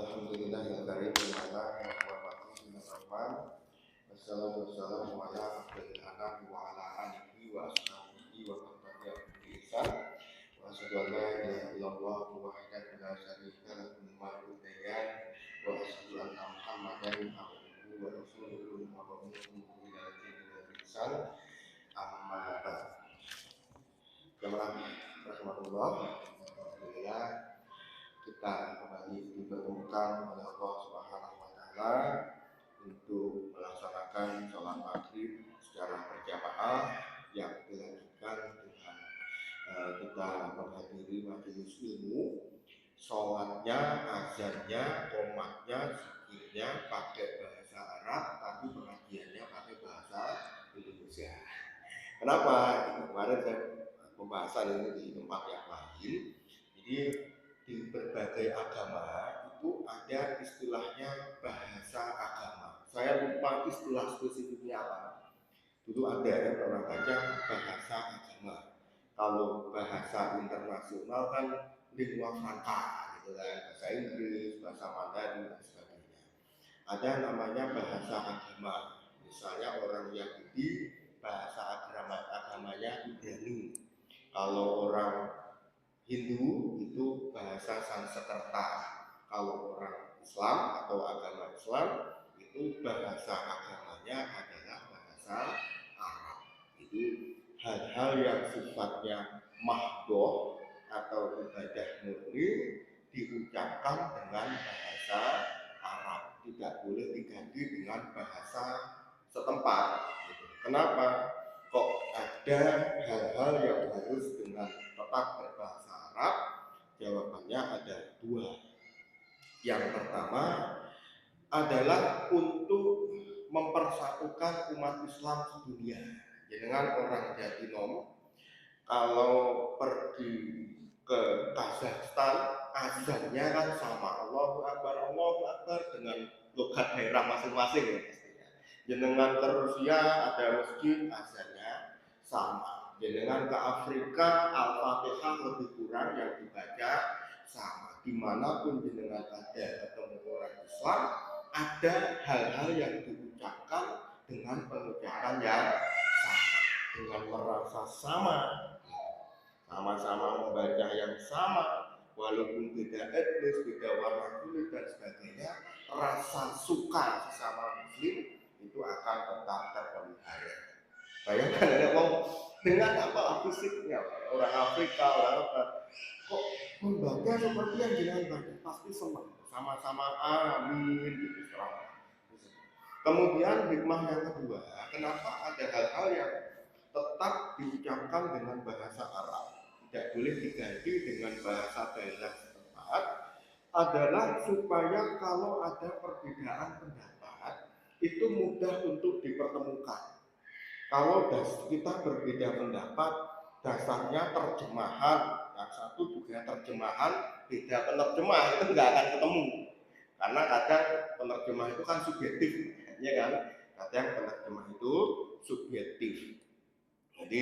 Alhamdulillahirobbilalamin. Wassalatu wassalamu ala asyrofil anam wa ala alihi wa ashabihi wa man tabi'ahum bi ihsan. Wa asyhadu an la ilaha illallah wahdahu la syarika lahu lahul mulku wa asyhadu anna Muhammadan abduhu wa rasuluhu wa muhammadun ila ihsan. Amma ba'd. Jamaah rahmatullah. Alhamdulillah kita kembali dipertemukan oleh Allah Subhanahu wa taala untuk melaksanakan sholat maghrib secara berjamaah yang dilanjutkan dengan kita menghadiri majelis ilmu. Sholatnya, azannya, qomatnya, zikirnya pakai bahasa Arab, tapi pengajiannya pakai bahasa Indonesia. Kenapa? Kemarin saya pembahasan ini di tempat yang lain. Jadi di berbagai agama itu ada istilahnya bahasa agama. Saya lupa istilah spesifiknya apa. Dulu ada yang pernah baca bahasa agama. Kalau bahasa internasional kan lingua franca, gitu kan, bahasa Inggris, bahasa Mandarin dan sebagainya. Ada namanya bahasa agama. Misalnya orang Yahudi bahasa agamanya Ibrani. Kalau orang Hindu itu bahasa Sanskerta. Kalau orang Islam atau agama Islam itu bahasa agamanya adalah bahasa Arab. Itu hal-hal yang sifatnya mahdoh atau ibadah murni diucapkan dengan bahasa Arab. Tidak boleh diganti dengan bahasa setempat. Kenapa? Kok ada hal-hal yang harus dengan tetap berbahasa Arab? Jawabannya ada dua. Yang pertama adalah untuk mempersatukan umat Islam sedunia. Dengan orang Jatinom kalau pergi ke Kazakhstan, azannya kan sama, Allahu Akbar dengan logat daerah masing-masing ya pastinya. Jenengan ke Rusia ada masjid, azannya sama. Jenengan ke Afrika, Al-Fatihah lebih kurang yang dibaca sama. Dimanapun jenengan ada ketemu orang Islam, ada hal-hal yang diucapkan dengan pengucapan yang sama, dengan merasa sama-sama membaca yang sama, walaupun beda etnis, beda warna kulit dan sebagainya, rasa suka sesama muslim itu akan tetap terpelihara. Bayangkan ada orang dengan apa fisiknya, orang Afrika, orang apa, kok membaca seperti yang jenengan baca, pasti senang, sama-sama amin gitu. Kemudian hikmah yang kedua, kenapa ada hal-hal yang tetap diucapkan dengan bahasa Arab, tidak boleh diganti dengan bahasa daerah setempat, adalah supaya kalau ada perbedaan pendapat itu mudah untuk dipertemukan. Kalau kita berbeda pendapat, dasarnya terjemahan, yang satu juga terjemahan, beda penerjemah, itu nggak akan ketemu. Karena kadang penerjemah itu kan subjektif, ya kan? Kadang penerjemah itu subjektif. Jadi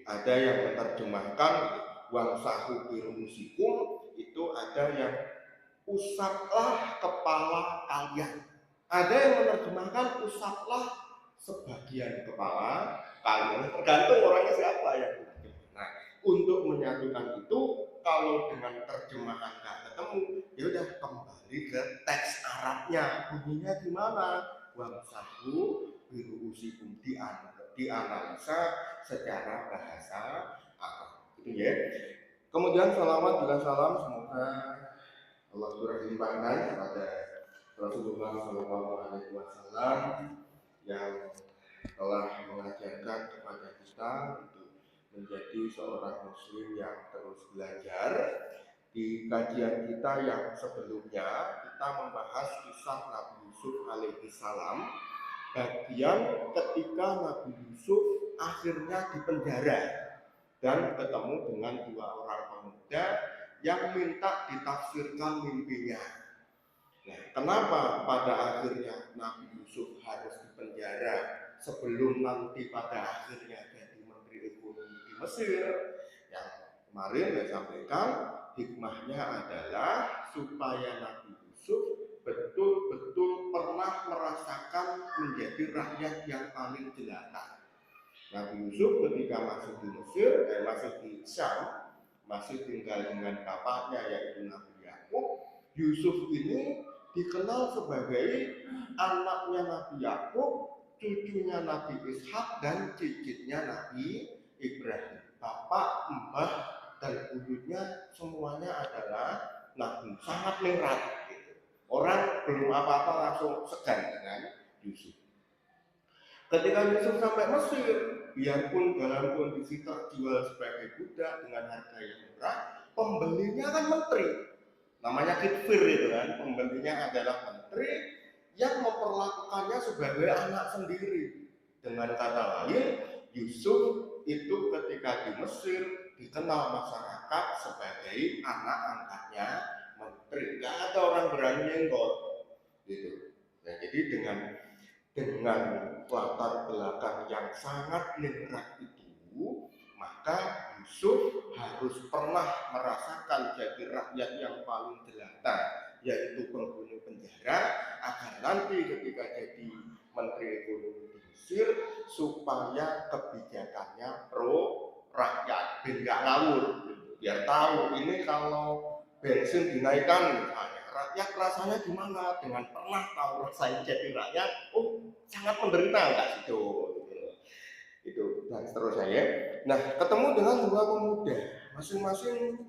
ada yang menerjemahkan wamsahu birusikum, itu ada yang usaplah kepala kalian. Ada yang menerjemahkan usaplah sebagian kepala kalian. Tergantung orangnya siapa ya. Nah, untuk menyatukan itu, kalau dengan terjemahan nggak ketemu, ya udah kembali ke teks Arabnya. Bunyinya gimana? Wamsahu birusikum, dianalisa secara bahasa Arab. Itu ya. Kemudian salawat juga salam semoga Allah berlimpahkan kepada Rasulullah SAW yang telah mengajarkan kepada kita untuk menjadi seorang muslim yang terus belajar. Di kajian kita yang sebelumnya kita membahas kisah Nabi Yusuf alaihissalam, bagian ketika Nabi Yusuf akhirnya dipenjara dan ketemu dengan dua orang pemuda yang minta ditafsirkan mimpinya. Nah, kenapa pada akhirnya Nabi Yusuf harus dipenjara sebelum nanti pada akhirnya jadi Menteri Ekonomi di Mesir? Yang kemarin saya sampaikan, hikmahnya adalah supaya Nabi Yusuf pernah merasakan menjadi rakyat yang paling jelata. Nabi Yusuf ketika masuk di Mesir, masuk di Syam, masih tinggal dengan bapaknya yaitu Nabi Yakub. Yusuf ini dikenal sebagai anaknya Nabi Yakub, cucunya Nabi Ishak, dan cicitnya Nabi Ibrahim. Bapak, mbah, dan buyutnya semuanya adalah Nabi. Sangat ningrat. Orang belum apa-apa langsung segan dengan Yusuf. Ketika Yusuf sampai Mesir, biarpun dalam kondisi terjual sebagai budak dengan harga yang murah, pembelinya kan menteri. Namanya kitfir itu kan, pembelinya adalah menteri yang memperlakukannya sebagai anak sendiri. Dengan kata lain, Yusuf itu ketika di Mesir dikenal masyarakat sebagai anak angkatnya menteri. Gak ada orang berani nyenggol gitu. Nah, jadi dengan latar belakang yang sangat ningrat itu, maka Yusuf harus pernah merasakan jadi rakyat yang paling jelata, yaitu penghuni penjara, agar nanti ketika jadi menteri ekonomi di Mesir supaya kebijakannya pro rakyat, biar ngawur, biar tahu ini kalau bensin dinaikkan misalnya, rakyat rasanya gimana, dengan pernah tahu rasanya jadi rakyat, sangat menderita enggak itu dan seterusnya ya. Nah, ketemu dengan dua pemuda, masing-masing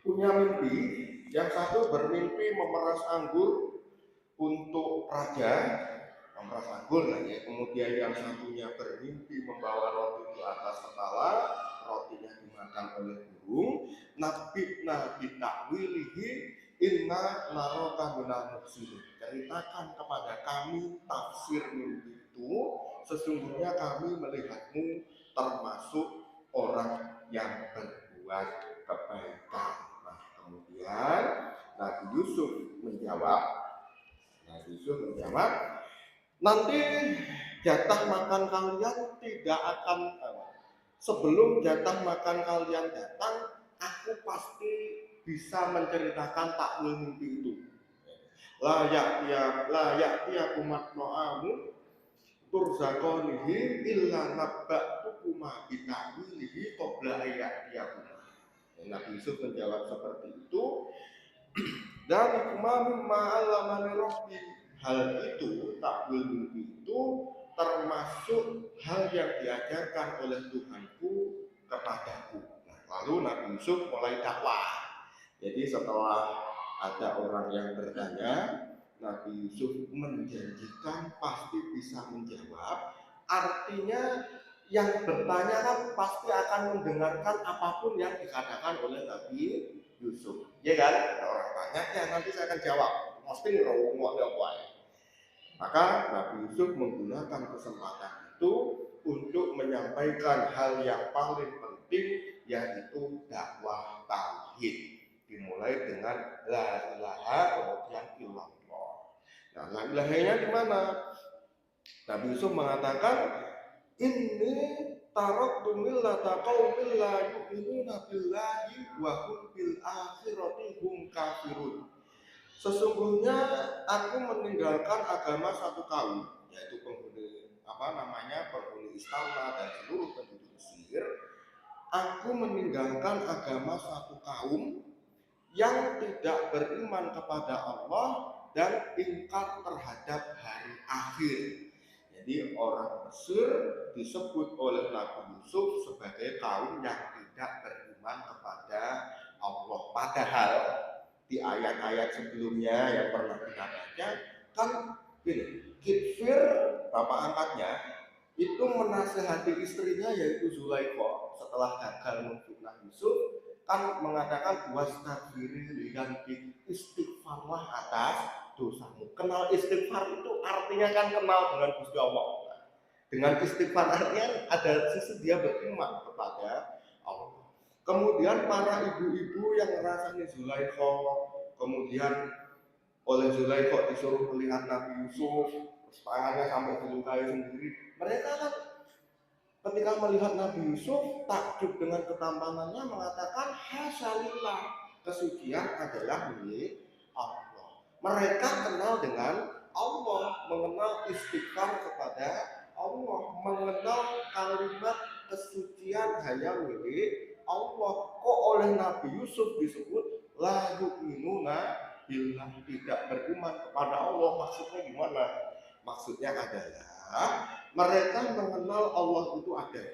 punya mimpi. Yang satu bermimpi memeras anggur untuk raja, memeras anggur ya. Kemudian yang satunya bermimpi membawa roti di atas kepala, rotinya dimakan oleh burung. Nabi takwilihi inna naraka minal muhsinin. Ceritakan kepada kami tafsir mimpi itu, sesungguhnya kami melihatmu termasuk orang yang berbuat kebaikan. Nah, kemudian Nabi Yusuf menjawab, nanti jatah makan kalian tidak akan, sebelum jatah makan kalian datang, aku pasti bisa menceritakan takwil mimpi itu. Layak dia umat no'amu turzakonihi illa nabba'tukuma bitakwilihi qabla ayyatiyakuma. Nabi Yusuf menjawab seperti itu. Dan mimma 'allamani rabbi, hal itu, takwil mimpi itu termasuk hal yang diajarkan oleh Tuhanku kepadaku. Nah, lalu Nabi Yusuf mulai dakwah. Jadi setelah ada orang yang bertanya, Nabi Yusuf menjanjikan pasti bisa menjawab. Artinya yang bertanya kan pasti akan mendengarkan apapun yang dikatakan oleh Nabi Yusuf. Ya kan? Ada orang tanya, ya nanti saya akan jawab. Mesti ngomong apa ya. Maka Nabi Yusuf menggunakan kesempatan itu untuk menyampaikan hal yang paling penting, yaitu dakwah tauhid. Dimulai dengan la ilaha kemudian illallah. Nah, la ilahanya di mana? Nabi Yusuf mengatakan, inni taraktu millata qaumin la yu'minuna billahi wa hum bil akhirati hum kafirun. Sesungguhnya aku meninggalkan agama satu kaum, yaitu penghuni istana dan seluruh penduduk Mesir. Aku meninggalkan agama satu kaum yang tidak beriman kepada Allah dan ingkar terhadap hari akhir. Jadi orang Mesir disebut oleh Nabi Yusuf sebagai kaum yang tidak beriman kepada Allah. Padahal di ayat-ayat sebelumnya yang pernah kita baca kan gini, Kitfir bapak angkatnya itu menasehati istrinya yaitu Zulaikha setelah gagal memfitnah Yusuf, kan mengatakan wastaghfiri lidzambik, istighfarlah atas dosamu. Kenal istighfar itu artinya kan kenal dengan Gusti Allah. Dengan istighfar artinya ada sisi dia beriman kepada Allah. Kemudian para ibu-ibu yang merasani Zulaikha, kemudian oleh Zulaikha disuruh melihat Nabi Yusuf, tangannya sampai dilukai sendiri. Mereka kan ketika melihat Nabi Yusuf takjub dengan ketampanannya, mengatakan hasyalillah, kesucian adalah milik Allah. Mereka kenal dengan Allah, mengenal istighfar kepada Allah, mengenal kalimat kesucian hanya milik Allah. Kok oleh Nabi Yusuf disebut la yu'minuna billah, tidak beriman kepada Allah? Maksudnya gimana? Maksudnya adalah mereka mengenal Allah itu ada.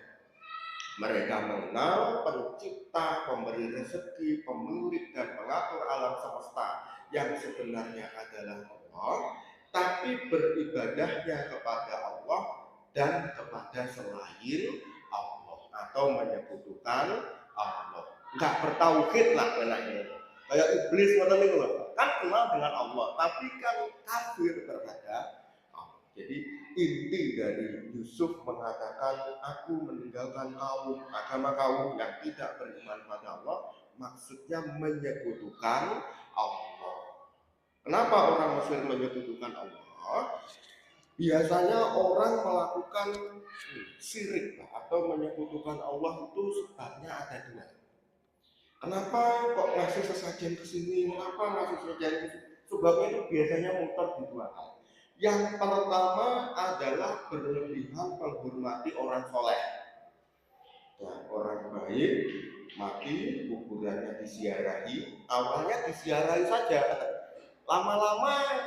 Mereka mengenal pencipta, pemberi rezeki, pemilik dan pengatur alam semesta yang sebenarnya adalah Allah, tapi beribadahnya kepada Allah dan kepada selain Allah, atau menyekutukan Allah. Enggak bertauhid lah benarnya. Kayak iblis ngoten niku lho. Kan kenal dengan Allah, tapi kan kafir terhadap Allah. Jadi inti dari Yusuf mengatakan aku meninggalkan agama kaum yang tidak beriman pada Allah, maksudnya menyekutukan Allah. Kenapa orang Muslim menyekutukan Allah? Biasanya orang melakukan syirik atau menyekutukan Allah itu sebabnya ada dua. Kenapa kok ngasih sesajen ke sini? Kenapa ngasih sesajen ke sini? Sebabnya itu biasanya muter di dua hal. Yang pertama adalah berlebihan menghormati orang soleh. Nah, orang baik mati, kuburannya disiarahi. Awalnya disiarahi saja, lama-lama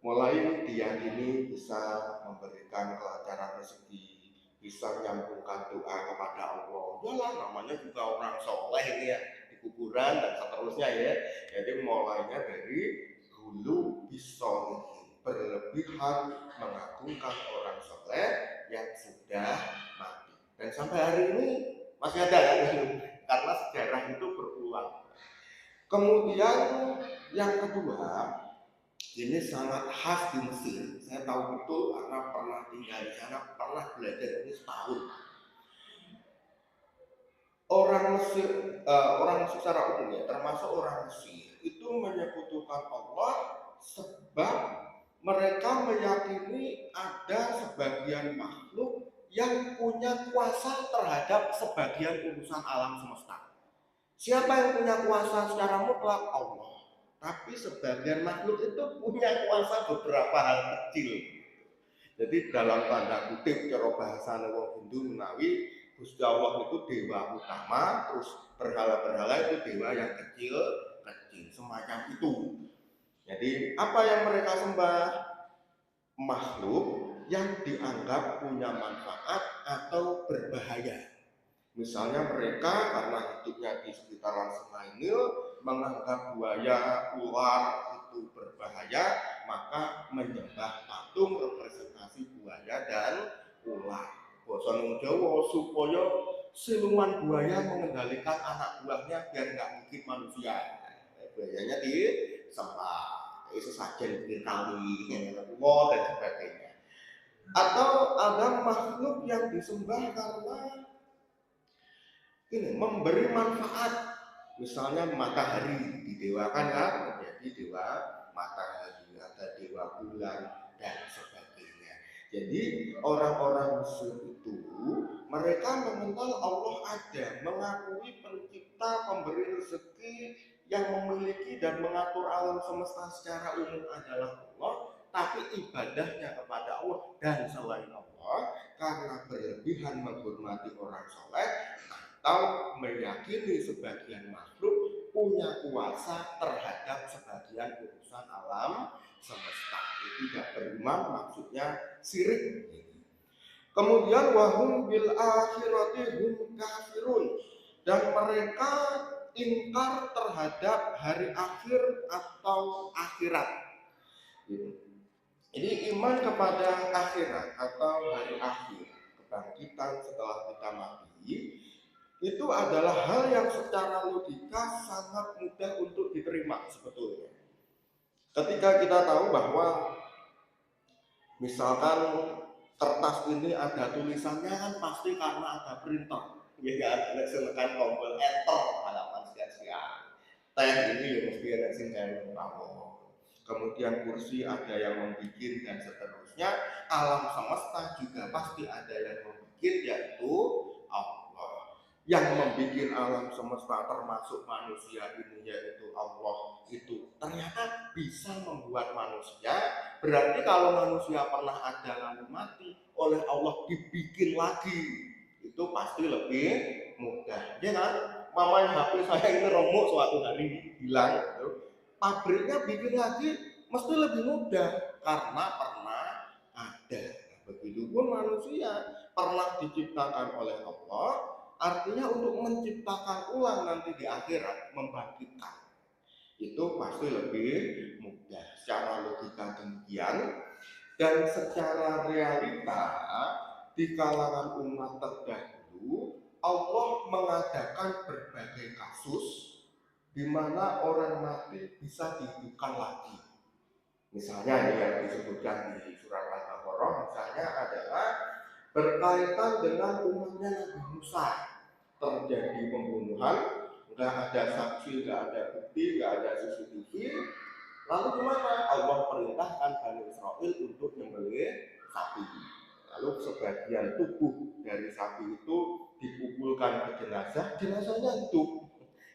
mulai diyakini bisa memberikan kelancaran rezeki, bisa menyambungkan doa kepada Allah. Yalah, namanya juga orang soleh ini ya, di kuburan dan seterusnya ya. Jadi mulainya dari hulu bisolihin, berlebihan mengagungkan orang soleh yang sudah mati. Dan sampai hari ini masih ada kan? Karena sejarah itu berulang. Kemudian yang kedua, ini sangat khas di Mesir. Saya tahu betul karena pernah tinggal di sana, pernah belajar ini setahun. Orang Mesir, orang secara umum ya, termasuk orang Mesir, itu menyekutukan Allah sebab mereka meyakini ada sebagian makhluk yang punya kuasa terhadap sebagian urusan alam semesta. Siapa yang punya kuasa secara mutlak? Allah. Tapi sebagian makhluk itu punya kuasa beberapa hal kecil. Jadi dalam tanda kutip cara bahasa wong Hindu menawi Gusti Allah itu dewa utama, terus berhala-berhala itu dewa yang kecil-kecil semacam itu. Jadi apa yang mereka sembah? Makhluk yang dianggap punya manfaat atau berbahaya. Misalnya mereka karena hidupnya di sekitaran Sungai Nil menganggap buaya, ular itu berbahaya, maka menyembah patung representasi buaya dan ular. Basa Jawa supaya siluman buaya mengendalikan anak buahnya biar nggak gigit manusia. Buayanya disembah, sesajen dikali, dan sebagainya. Atau ada makhluk yang disembah karena ini memberi manfaat. Misalnya matahari didewakan kan menjadi dewa matahari, ada dewa bulan dan sebagainya. Jadi orang-orang Mesir itu mereka mengenal Allah ada, mengakui pencipta, pemberi rezeki, yang memiliki dan mengatur alam semesta secara umum adalah Allah, tapi ibadahnya kepada Allah dan selain Allah karena berlebihan menghormati orang soleh atau meyakini sebagian makhluk punya kuasa terhadap sebagian urusan alam semesta. Itu tidak beriman, maksudnya syirik. Kemudian wahum bil akhirati hum kafirun, dan mereka ingkar terhadap hari akhir atau akhirat. Jadi iman kepada akhirat atau hari akhir, kebangkitan setelah kita mati, itu adalah hal yang secara logika sangat mudah untuk diterima sebetulnya. Ketika kita tahu bahwa misalkan kertas ini ada tulisannya kan pasti karena ada printer. Ya ada silakan tombol enter halaman sekian. Teh ini ya mesti ada singkat kamu. Kemudian kursi ada yang membuat dan seterusnya. Alam semesta juga pasti ada yang membuat, yaitu Allah. Yang membuat alam semesta termasuk manusia ini yaitu Allah itu ternyata bisa membuat manusia Berarti kalau manusia pernah ada lalu mati, oleh Allah dibikin lagi, itu pasti lebih mudah. Ya kan? Mamanya HP saya ini remuk suatu hari hilang, gitu. Pabriknya bikin lagi mesti lebih mudah karena pernah ada. Begitupun manusia pernah diciptakan oleh Allah, artinya untuk menciptakan ulang nanti di akhirat, membangkitkan, itu pasti lebih mudah. Secara logika demikian, dan secara realita di kalangan umat terdahulu Allah mengadakan berbagai kasus di mana orang mati bisa dihidupkan lagi. Misalnya yang disebutkan di surat Al-Baqarah misalnya adalah berkaitan dengan umatnya Nabi Musa, terjadi pembunuhan, nggak ada saksi, nggak ada bukti, nggak ada CCTV. Lalu gimana? Allah perintahkan Bani Israel untuk menyembelih sapi. Lalu sebagian tubuh dari sapi itu dipukulkan ke jenazah, jenazahnya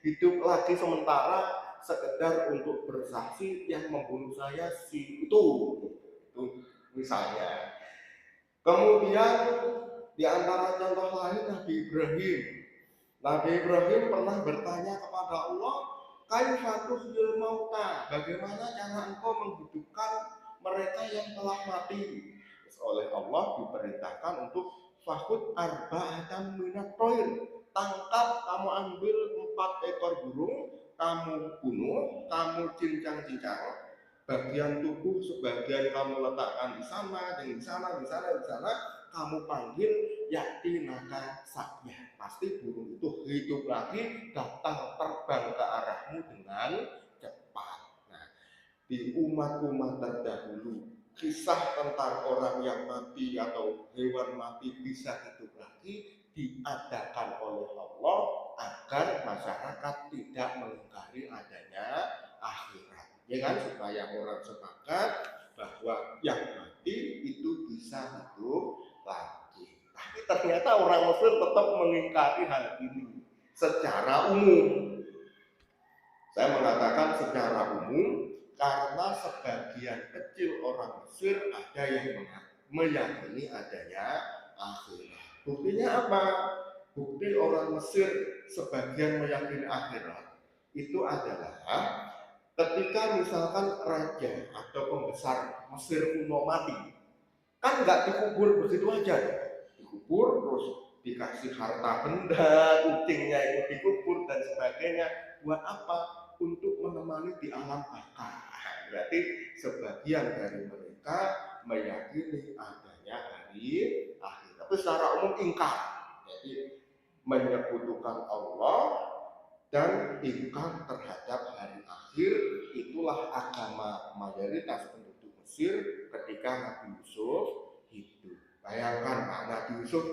hidup lagi sementara sekedar untuk bersaksi yang membunuh saya si itu misalnya. Kemudian di antara contoh lain Nabi Ibrahim. Nabi Ibrahim pernah bertanya kepada Allah, kaifa tuhyil mauta? Bagaimana cara engkau menghidupkan mereka yang telah mati? Oleh Allah diperintahkan untuk fahud arba'atan minat toir. Tangkap, kamu ambil 4 ekor burung, kamu bunuh, kamu cincang-cincang, bagian tubuh sebagian kamu letakkan di sana, di sana, di sana, di sana, kamu panggil yakti naka saknya. Pasti burung itu hidup lagi, datang terbang ke arahmu dengan cepat. Nah, di umat-umat terdahulu, kisah tentang orang yang mati atau hewan mati bisa hidup lagi diadakan oleh Allah agar masyarakat tidak mengingkari adanya akhirat. Ya kan, supaya orang sepakat bahwa yang mati itu bisa hidup lagi. Tapi ternyata orang Mesir tetap mengingkari hal ini secara umum. Saya mengatakan secara umum karena sebagian kecil orang Mesir ada yang meyakini adanya akhirat. Buktinya apa? Bukti orang Mesir sebagian meyakini akhirat itu adalah ketika misalkan raja atau pembesar Mesir kuno mati, kan nggak dikubur begitu aja, dikubur terus dikasih harta benda, kucingnya itu dikubur dan sebagainya. Buat apa? Untuk menemani di alam baka. Berarti sebagian dari mereka meyakini adanya hari akhir, tapi secara umum ingkar. Jadi menyekutukan Allah dan ingkar terhadap hari akhir. Itulah agama mayoritas penduduk Mesir ketika Nabi Yusuf hidup. Bayangkan Pak, Nabi Yusuf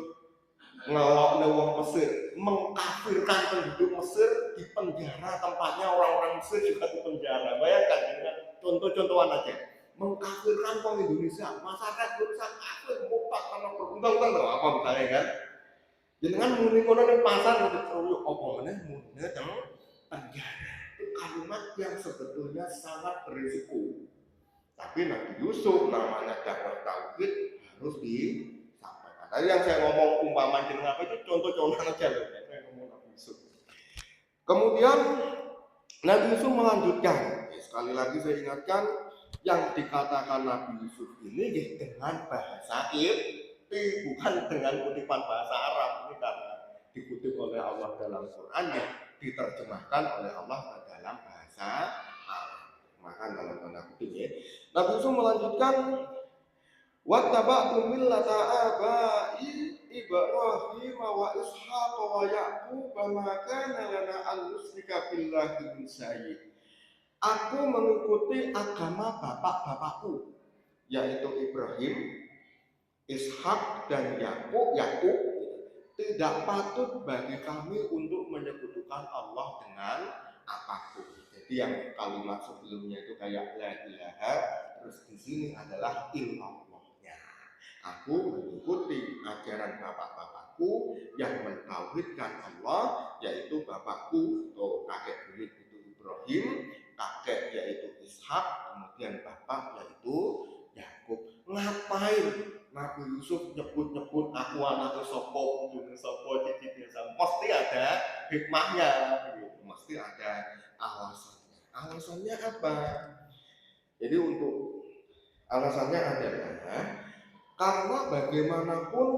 ngelokne wong Mesir, mengkafirkan penduduk Mesir, di penjara tempatnya orang-orang Mesir juga di penjara. Bayangkan dengan contoh-contohan aja, mengkafirkan orang Indonesia, masyarakat Indonesia kafir, murtad karena berundang-undang apa misalnya kan? Jangan muni kono ning pasar untuk keruyu apa meneh muni teng penjara. Itu kalimat yang sebetulnya sangat berisiko. Tapi Nabi Yusuf namanya dakwah tauhid harus disampaikan. Tadi yang saya ngomong umpama jeneng apa itu contoh-contoh aja loh. Saya ngomong Nabi Yusuf. Kemudian Nabi Yusuf melanjutkan. Sekali lagi saya ingatkan, yang dikatakan Nabi Yusuf ini dengan bahasa Ibrani, bukan dengan kutipan bahasa Arab. Ini karena dikutip oleh Allah dalam Quran, ya diterjemahkan oleh Allah dalam bahasa Arab. Maka dalam tanda kutip ya. Nabi Yusuf melanjutkan, wattaba'tu millata abai Ibrahim wa Ishaq wa Yaqub ma kana lana an nusyrika billahi min syai'. Aku mengikuti agama bapak-bapakku, yaitu Ibrahim, Ishak dan Yakub. Tidak patut bagi kami untuk menyekutukan Allah dengan apapun. Jadi yang kalimat sebelumnya itu kayak la ilaha, terus di sini adalah illallahnya. Aku mengikuti ajaran bapak-bapakku yang mentauhidkan Allah, yaitu bapakku atau kakek buyut itu Ibrahim, kakek yaitu Ishak, kemudian bapak yaitu ngapain Nabi Yusuf nyebut-nyebut aku anaknya sopo, cicitnya sama. Pasti ada hikmahnya, gitu. Mesti ada alasannya. Alasannya apa? Jadi untuk alasannya adalah karena bagaimanapun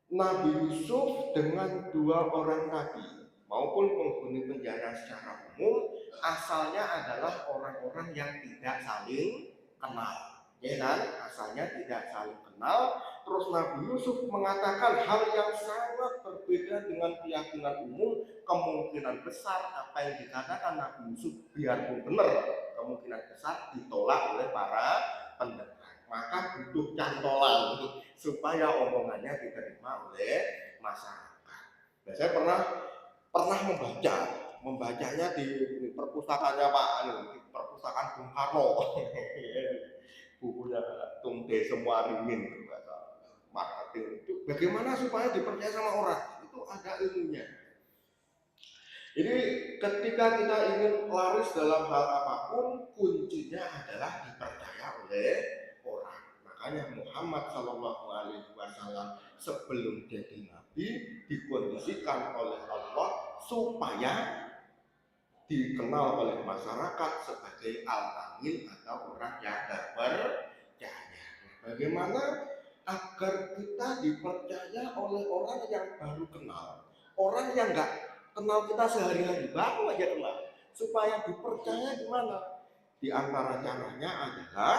Nabi Yusuf dengan dua orang nabi maupun penghuni penjara secara umum asalnya adalah orang-orang yang tidak saling kenal, ya kan? Asalnya tidak saling kenal. Terus Nabi Yusuf mengatakan hal yang sangat berbeda dengan keyakinan umum. Kemungkinan besar apa yang dikatakan Nabi Yusuf biarpun benar, kemungkinan besar ditolak oleh para pendengar. Maka butuh cantolan supaya omongannya diterima oleh masyarakat. Nah, saya pernah membacanya di perpustakaannya Pak di perpustakaan Bung Karno. Bukunya Tumde Semua Ringin marketing itu bagaimana supaya dipercaya sama orang, itu ada ilmunya. Jadi ketika kita ingin laris dalam hal apapun, kuncinya adalah dipercaya oleh orang. Makanya Muhammad SAW sebelum jadi nabi dikondisikan oleh Allah supaya dikenal oleh masyarakat sebagai al-amin atau orang yang terpercaya. Bagaimana agar kita dipercaya oleh orang yang baru kenal, orang yang nggak kenal kita sehari-hari, baru aja kenal, supaya dipercaya gimana? Di antara caranya adalah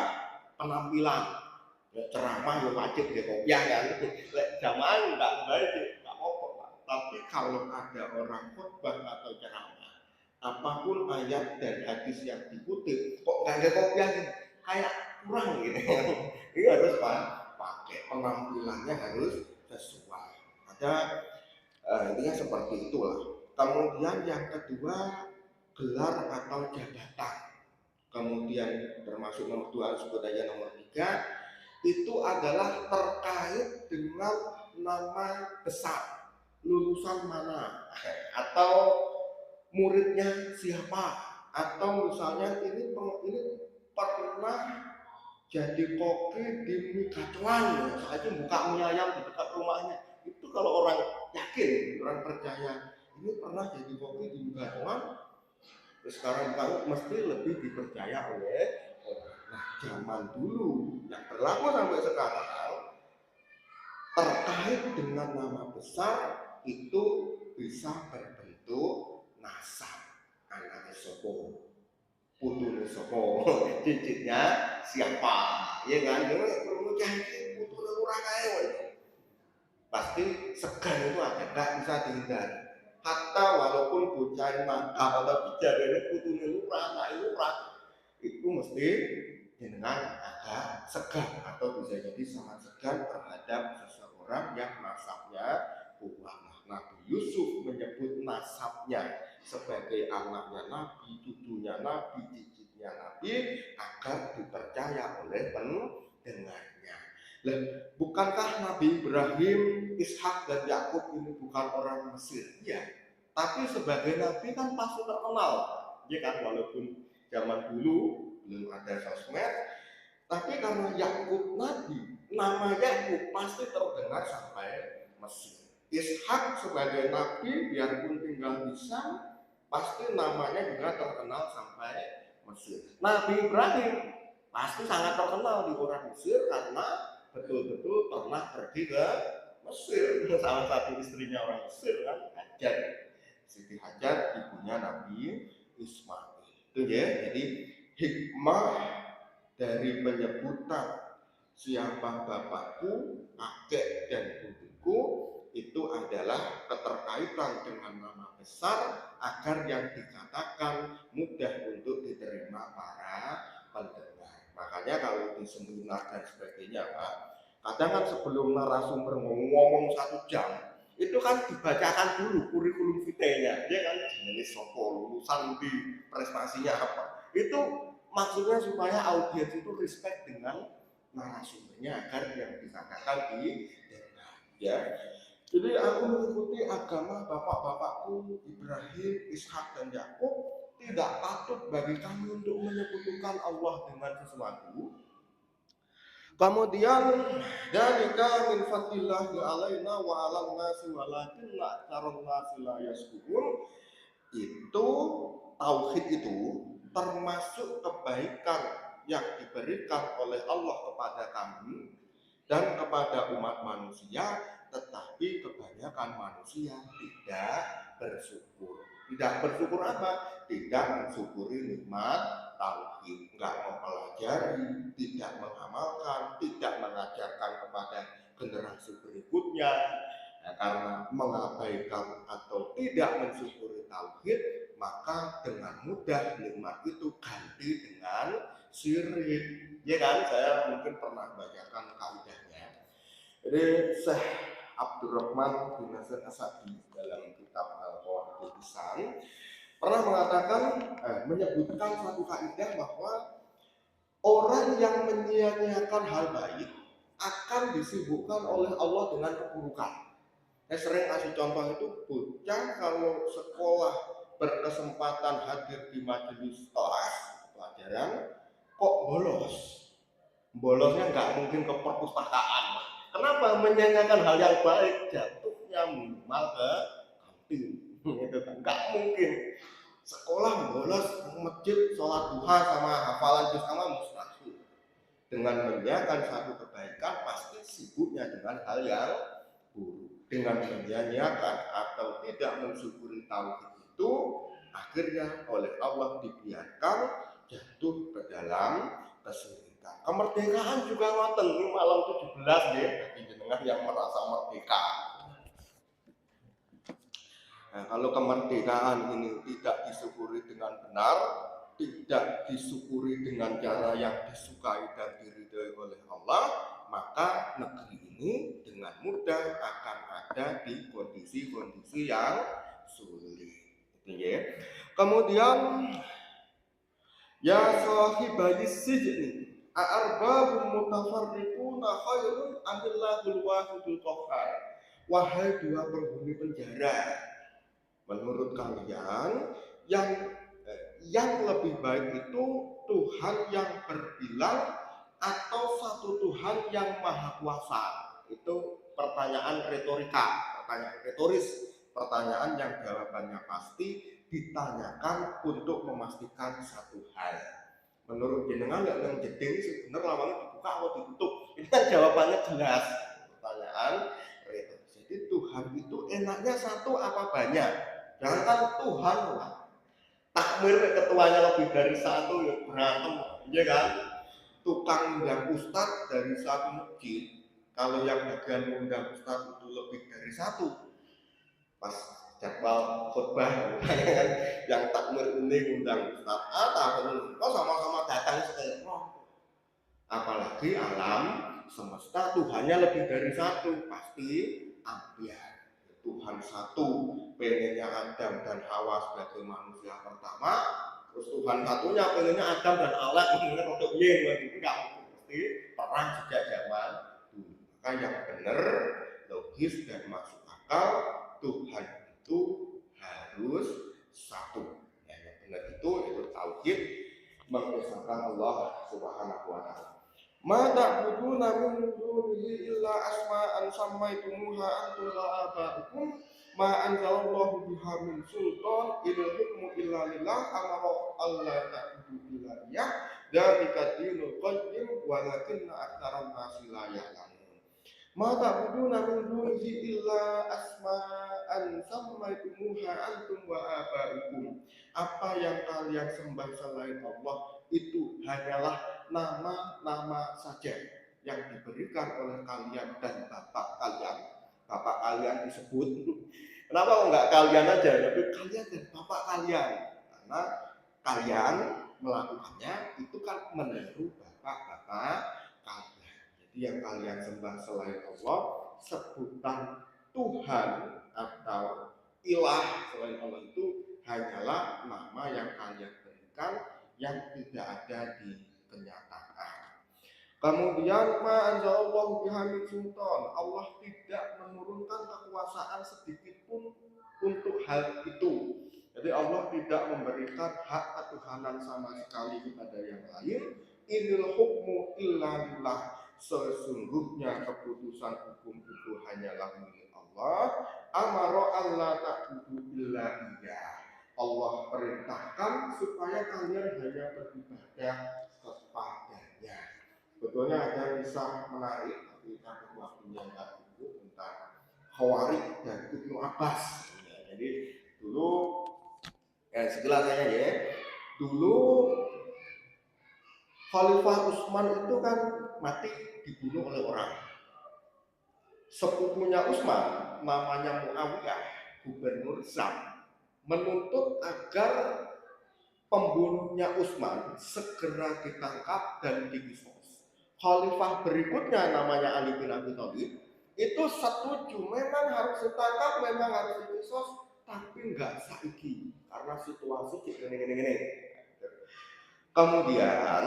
penampilan. Ya, ceramah ya wajib ya kopiah kan, zaman nggak baik nggak apa-apa. Tapi kalau ada orang khotbah atau ceramah, apapun ayat dan hadis yang dikutip, kok nggak ada kopiah kayak kurang gitu. Ini harus pakai penampilannya harus sesuai. Ada intinya seperti itulah. Kemudian yang kedua, gelar atau jabatan. Kemudian termasuk nomor 2 sebut aja nomor 3 itu adalah terkait dengan nama besar, lulusan mana, atau muridnya siapa, atau misalnya ini pernah jadi koki di mie gacuan, saja buka mie ayam di dekat rumahnya. Itu kalau orang yakin, orang percaya ini pernah jadi koki di mie gacuan, sekarang kamu mesti lebih dipercaya oleh orang. Nah, zaman dulu yang berlaku sampai sekarang terkait dengan nama besar itu bisa berbentuk nasab, anaknya sopo, putune sopo, cicitnya siapa, ya kan? Perlu janji putune lurah kae, pasti segan itu ada, nggak bisa dihindari. Hatta walaupun bocah nakal tapi jarene putune lurah, anak lurah, itu mesti dengan agak segan atau bisa jadi sangat segan terhadap seseorang yang nasabnya kuat. Nabi Yusuf menyebut nasabnya sebagai anaknya Nabi, cucunya Nabi, cicitnya Nabi agar dipercaya oleh pendengarnya. Bukankah Nabi Ibrahim, Ishak dan Yakub ini bukan orang Mesir? Ya, tapi sebagai Nabi kan pasti terkenal, ya kan, walaupun zaman dulu belum ada sosmed, tapi karena Yakub Nabi, nama Yakub pasti terdengar sampai Mesir. Ishak sebagai Nabi biarpun tinggal di Syam, pasti namanya juga terkenal sampai Mesir. Nabi Ibrahim pasti sangat terkenal di orang Mesir karena betul-betul pernah pergi ke Mesir. Salah satu istrinya orang Mesir kan, Hajar, Siti Hajar, ibunya Nabi Ismail. Itu ya, jadi hikmah dari penyebutan siapa bapakku, kakek dan buyutku itu adalah keterkaitan dengan nama besar agar yang dikatakan mudah untuk diterima para pendengar. Makanya kalau di seminar dan sebagainya Pak, kadang kan sebelum narasumber ngomong 1 jam itu kan dibacakan dulu kurikulum vitae-nya, dia kan jenis sopo, lulusan di prestasinya apa. Itu maksudnya supaya audiens itu respect dengan narasumbernya agar yang dikatakan didengar. Ya, jadi aku mengikuti agama bapak-bapakku Ibrahim, Ishak dan Yakub. Tidak patut bagi kami untuk menyekutukan Allah dengan sesuatu. Kemudian dzalika min fadlillahi alaina wa 'alan nasi walakinna aktsarun nasi la yashkurun. Itu tauhid itu termasuk kebaikan yang diberikan oleh Allah kepada kami dan kepada umat manusia, tetapi kebanyakan manusia tidak bersyukur. Tidak bersyukur apa? Tidak mensyukuri nikmat tauhid, enggak mempelajari, tidak mengamalkan, tidak mengajarkan kepada generasi berikutnya. Nah, karena mengabaikan atau tidak mensyukuri tauhid, maka dengan mudah nikmat itu ganti dengan syirik. Ya kan, saya mungkin pernah bacakan kaidahnya. Jadi Syekh Abdurrahman bin Nasir As-Sa'di dalam kitab Al-Qawaidul Lisan pernah mengatakan, menyebutkan satu kaidah bahwa orang yang menyia-nyiakan hal baik akan disibukkan oleh Allah dengan keburukan. Saya sering kasih contoh itu, bocah kalau sekolah berkesempatan hadir di majelis kelas pelajaran kok bolos. Bolosnya nggak mungkin ke perpustakaan. Kenapa? Menyanyikan hal yang baik, jatuhnya minimal ke kantin. Itu kan nggak mungkin. Sekolah bolos masjid, sholat duha sama hafalan juz sama mustahil. Dengan mengerjakan satu kebaikan pasti sibuknya dengan hal yang buruk. Dengan menyanyikan atau tidak mensyukuri tauhid itu, akhirnya oleh Allah dibiarkan jatuh ke dalam kesulitan. Kemerdekaan juga ngoten, ini malam 17 ya, bagi jenengan yang merasa merdeka. Nah, kalau kemerdekaan ini tidak disyukuri dengan benar, tidak disyukuri dengan cara yang disukai dan diridhoi oleh Allah, maka negeri ini dengan mudah akan ada di kondisi-kondisi yang sulit. Ya. Kemudian ya sahibayis sijni a'arbabun mutafarriquna khairun amillahul wahidul qahhar. Wahai dua penghuni penjara, menurut kalian yang lebih baik itu Tuhan yang berbilang atau satu Tuhan yang maha kuasa? Itu pertanyaan retorika, pertanyaan retoris, pertanyaan yang jawabannya pasti ditanyakan untuk memastikan satu hal. Menurut jenengan yang jeding sebenarnya lawannya dibuka atau ditutup? Ini kan jawabannya jelas. Pertanyaan retoris. Jadi Tuhan itu enaknya satu apa banyak? Jangan Tuhan lah. Takmir ketuanya lebih dari satu ya berantem, ya kan? Tukang undang ustadz dari satu masjid, kalau yang bagian undang ustadz itu lebih dari satu, pas jadwal khutbah yang takmir ini undang ustadz, kok sama-sama datang sekali. Apalagi alam semesta Tuhannya lebih dari satu, pasti ambiar. Tuhan satu, pengennya Adam dan Hawa sebagai manusia pertama, terus Tuhan satunya pengennya Adam dan Allah pengennya untuk enggak mesti perang sejak zaman dulu. Maka yang benar, logis dan masuk akal, Tuhan itu harus satu. Yang benar itu tauhid, mengesahkan Allah Subhanahu wa taala. Ma ta'buduna min dunihi illa asma'an sammaytumuha antum wa aba'ukum ma anzalallahu biha min sultan il hukmu illa lillah amara alla ta'budu illa iyyah dzalika dinul qayyim walakinna aktsaran nasi la ya'lamun. Ma ta'buduna min dunihi illa asma'an sammaytumuha antum wa aba'ukum. Apa yang kalian sembah selain Allah itu hanyalah nama-nama saja yang diberikan oleh kalian dan bapak kalian. Bapak kalian disebut, kenapa enggak kalian aja, tapi kalian dan bapak kalian, karena kalian melakukannya itu kan meniru bapak-bapak kalian. Jadi yang kalian sembah selain Allah, sebutan Tuhan atau ilah selain Allah itu hanyalah nama yang kalian berikan yang tidak ada di kenyataan. Kemudian ma anzalallahu biha min sultan, Allah tidak menurunkan kekuasaan sedikit pun untuk hal itu. Jadi Allah tidak memberikan hak ketuhanan sama sekali kepada yang lain. Inil hukmu illa lillah. sesungguhnya keputusan hukum itu hanyalah milik Allah. Amaro Allah ta'budu illa iya. Allah perintahkan supaya kalian hanya beribadah kepadanya. Betulnya ada kisah menarik, tapi karena waktunya nggak cukup, tentang Khawarij dan Ibnu Abbas. Ya, jadi dulu segelas saya ya, dulu Khalifah Utsman itu kan mati dibunuh oleh orang. Sepupunya Utsman namanya Muawiyah, Gubernur Syam, menuntut agar pembunuhnya Utsman segera ditangkap dan dikisos. Khalifah berikutnya namanya Ali bin Abi Thalib itu setuju, memang harus ditangkap, memang harus dikisos, tapi enggak saiki karena situasi gini. Kemudian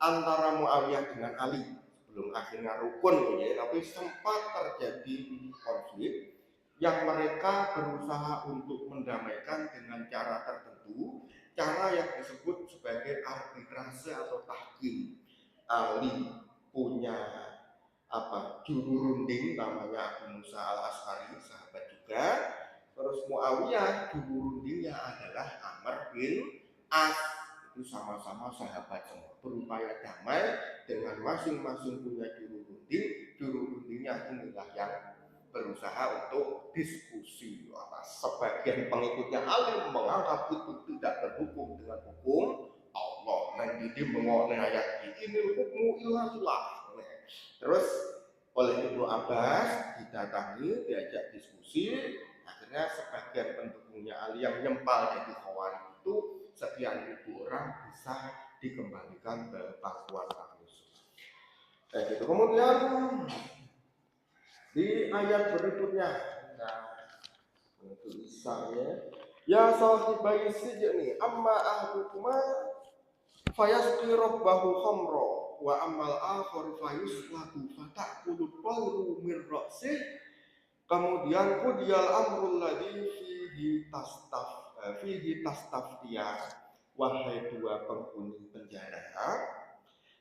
antara Muawiyah dengan Ali belum akhirnya rukun ya, tapi sempat terjadi konflik yang mereka berusaha untuk mendamaikan dengan cara tertentu, cara yang disebut sebagai arbitrase atau tahkim. Ali punya juru runding namanya Abu Musa al-Asy'ari, sahabat juga. Terus Muawiyah juru rundingnya adalah Amr bin As, itu sama-sama sahabat semua, berupaya damai dengan masing-masing punya juru runding. Juru rundingnya inilah yang berusaha untuk diskusi. Sebagian pengikutnya Ali menganggap itu tidak berhukum dengan hukum Allah. Dan jadi mengenai ayat ini hukmu illallah. Terus oleh Ibnu Abbas didatangi, diajak diskusi, akhirnya sebagian pendukungnya Ali yang nyempal jadi Khawarij itu sekian ribu orang bisa dikembalikan ke pangkuan manusia. Kayak gitu. Kemudian di ayat berikutnya, tulisannya, ya sahibai sijni amma ahdukuma fayasqi rabbahu khamra wa ammal akhar fayuslaku fatakulu tayru min ra'sih. Kemudian qudiyal amrul ladzi fihi tastaftiya, wahai dua penghuni penjara,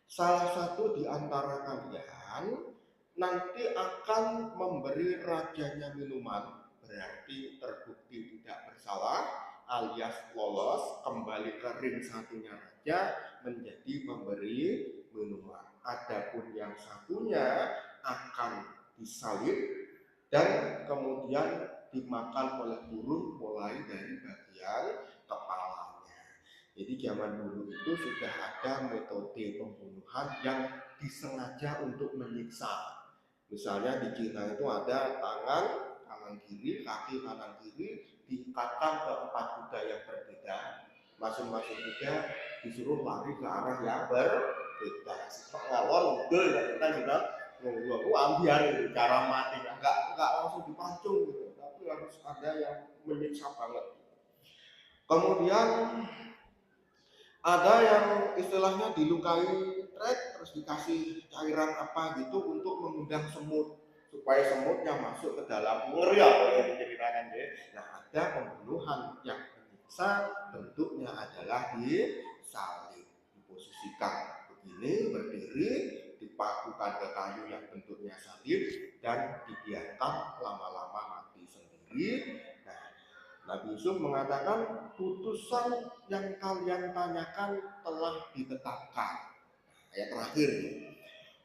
salah satu di antara kalian nanti akan memberi rajanya minuman, berarti terbukti tidak bersalah alias lolos, kembali ke ring satunya raja menjadi pemberi minuman. Adapun yang satunya akan disalib dan kemudian dimakan oleh burung mulai dari bagian kepalanya. Jadi zaman dulu itu sudah ada metode pembunuhan yang disengaja untuk menyiksa. Misalnya di Cina itu ada tangan kanan kiri, kaki kanan kiri diikatkan ke 4 kuda yang berbeda. Masing-masing kuda disuruh lari ke arah yang berbeda. Pengalon udah kita bilang, aku ambiar itu cara mati, enggak langsung dipancung gitu, tapi harus ada yang menyiksa banget. Kemudian ada yang istilahnya dilukai trek terus dikasih cairan apa gitu untuk mengundang semut supaya semutnya masuk ke dalam ngeri ya diceritakan ya. Nah, ada pembunuhan yang menyiksa, bentuknya adalah disalib, diposisikan begini berdiri, dipakukan ke kayu yang bentuknya salib dan dibiarkan lama-lama mati sendiri. Nabi Yusuf mengatakan putusan yang kalian tanyakan telah ditetapkan. Ayat terakhir.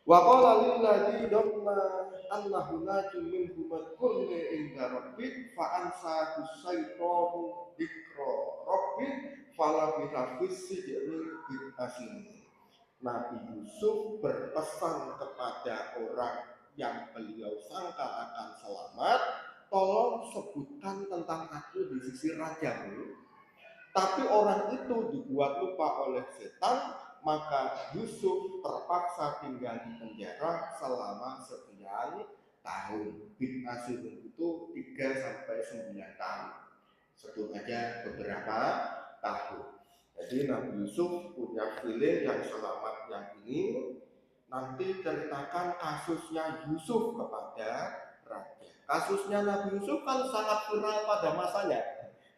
Wa qala lil ladzi dhanna annahu najim minhum kulli inda rabbik fa ansa husaitanu dzikra rabbik fala bihafis sijni bil asin. Nabi Yusuf berpesan kepada orang yang beliau sangka akan selamat, tolong sebutkan tentang aku di sisi rajamu. Tapi orang itu dibuat lupa oleh setan, maka Yusuf terpaksa tinggal di penjara selama sekian tahun. Bin Asir itu 3-9 tahun. Sebut aja beberapa tahun. Jadi Nabi Yusuf punya feeling yang selamat yang ini. Nanti ceritakan kasusnya Yusuf kepada raja. Kasusnya Nabi Yusuf kan sangat viral pada masanya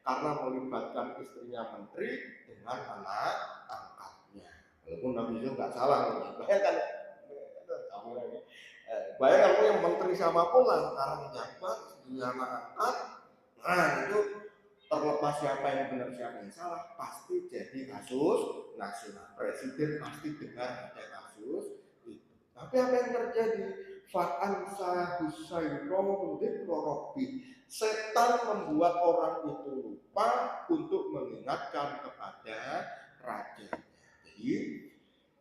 karena melibatkan istrinya menteri dengan anak angkatnya. Walaupun Nabi Yusuf nggak salah, bayangkan Bayangkan kamu yang menteri siapapun lah, sekarang jabat, dia anak angkat, nah itu terlepas siapa yang benar siapa yang salah, pasti jadi kasus nasional. Presiden pasti dengar ada kasus itu. Tapi apa yang terjadi? Fa'ansa husayro dzikrobi. Setan membuat orang itu lupa untuk mengingatkan kepada raja. Jadi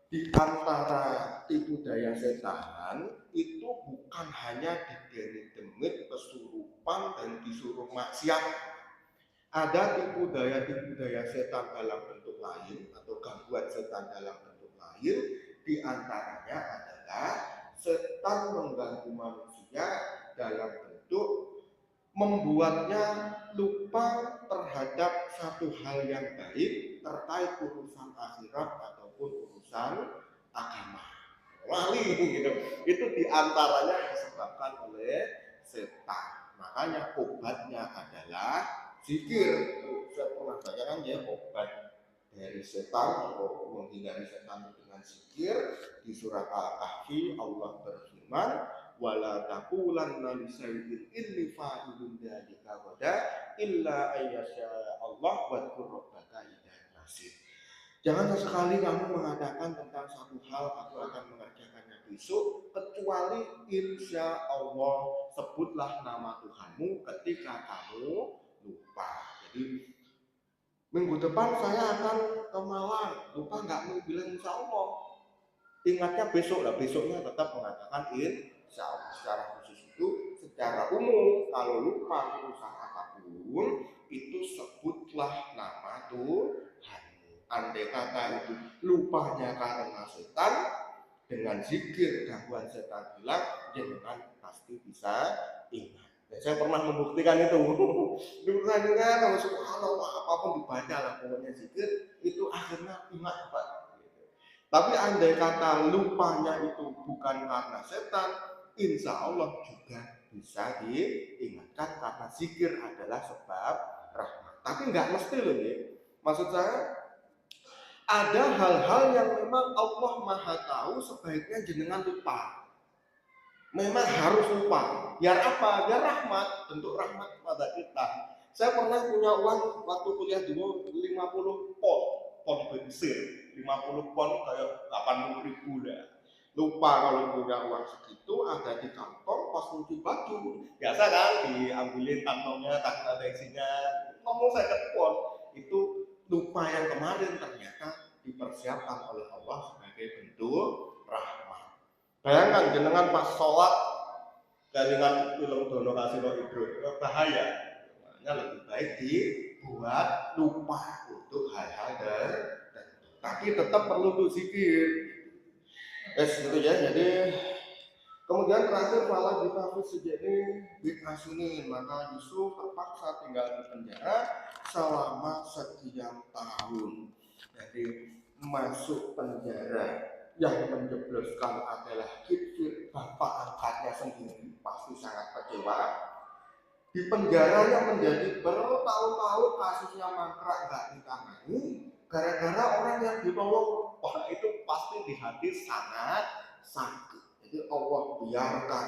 di antara tipu daya setan itu bukan hanya dideri demit, kesurupan dan disuruh maksiat. Ada tipu daya setan dalam bentuk lain atau gangguan setan dalam bentuk lain. Di antaranya adalah setan mengganggu manusia dalam bentuk membuatnya lupa terhadap satu hal yang baik terkait urusan akhirat ataupun urusan agama. Lali gitu. Itu diantaranya disebabkan oleh setan. Makanya obatnya adalah zikir. Saya pernah baca kan ya, obat dari setan atau menghindari setan dengan zikir. Di surat Al-Kahfi Allah berfirman, wala taqulanna li shay'in inni fa'ilun dzalika ghadan illa ayyasha Allah wa rabbaka idza nasib. Jangan sesekali kamu mengatakan tentang satu hal aku akan mengerjakannya besok kecuali insya Allah sebutlah nama Tuhanmu ketika kamu lupa. Jadi minggu depan saya akan ke Malang, lupa nggak mau bilang insya Allah. Ingatnya besok lah, besoknya tetap mengatakan insya Allah. Secara khusus itu, secara umum kalau lupa urusan apapun itu sebutlah nama Tuhan. Andai kata itu lupanya karena setan, dengan zikir gangguan setan hilang, jangan pasti bisa ingat. Dan saya pernah membuktikan itu. Dengar kalau subhanallah apapun dibaca lah pokoknya zikir itu akhirnya ingat Pak. Tapi andai kata lupanya itu bukan karena setan, insya Allah juga bisa diingatkan karena zikir adalah sebab rahmat. Tapi nggak mesti loh ya. Maksud saya ada hal-hal yang memang Allah Maha tahu sebaiknya jenengan lupa. Memang harus lupa. Biar apa? Biar rahmat, bentuk rahmat kepada kita. Saya pernah punya uang waktu kuliah dulu 50 pon besar, 50 pon kayak 80.000 lah. Lupa kalau punya uang segitu ada di kantong pas nyuci baju. Biasa kan diambilin kantongnya, tak ada isinya. Ngomong saya ke pon itu lupa yang kemarin ternyata dipersiapkan oleh Allah sebagai bentuk rahmat. Bayangkan jenengan pas sholat kelingan film dono kasih hidro bahaya. Makanya lebih baik dibuat lupa untuk hal-hal tertentu. Tapi tetap perlu untuk zikir. Gitu ya. Jadi kemudian terakhir malah dikafir sejadi bikasunin, maka Yusuf terpaksa tinggal di penjara selama sekian tahun. Jadi masuk penjara yang menjebloskan adalah Kifir, bapak angkatnya sendiri, pasti sangat kecewa. Di penjaranya menjadi bertahun-tahun kasusnya mangkrak nggak ditangani, gara-gara orang yang ditolong orang itu pasti di hati sangat sakit. Jadi Allah biarkan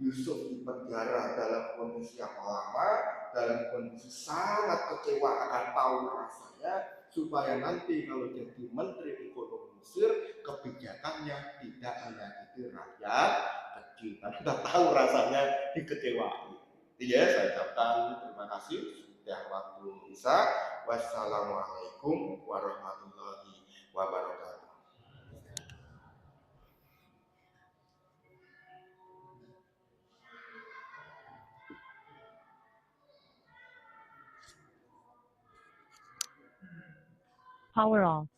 Yusuf di penjara dalam kondisi yang lama, dalam kondisi sangat kecewa akan tahu rasanya, supaya nanti kalau jadi menteri ekonomi Mesir kebijakannya tidak menyakiti rakyat kecil. Karena sudah tahu rasanya dikecewakan. Ya, saya ucapkan terima kasih sudah waktu Isya. Wassalamualaikum warahmatullahi wabarakatuh. Power off.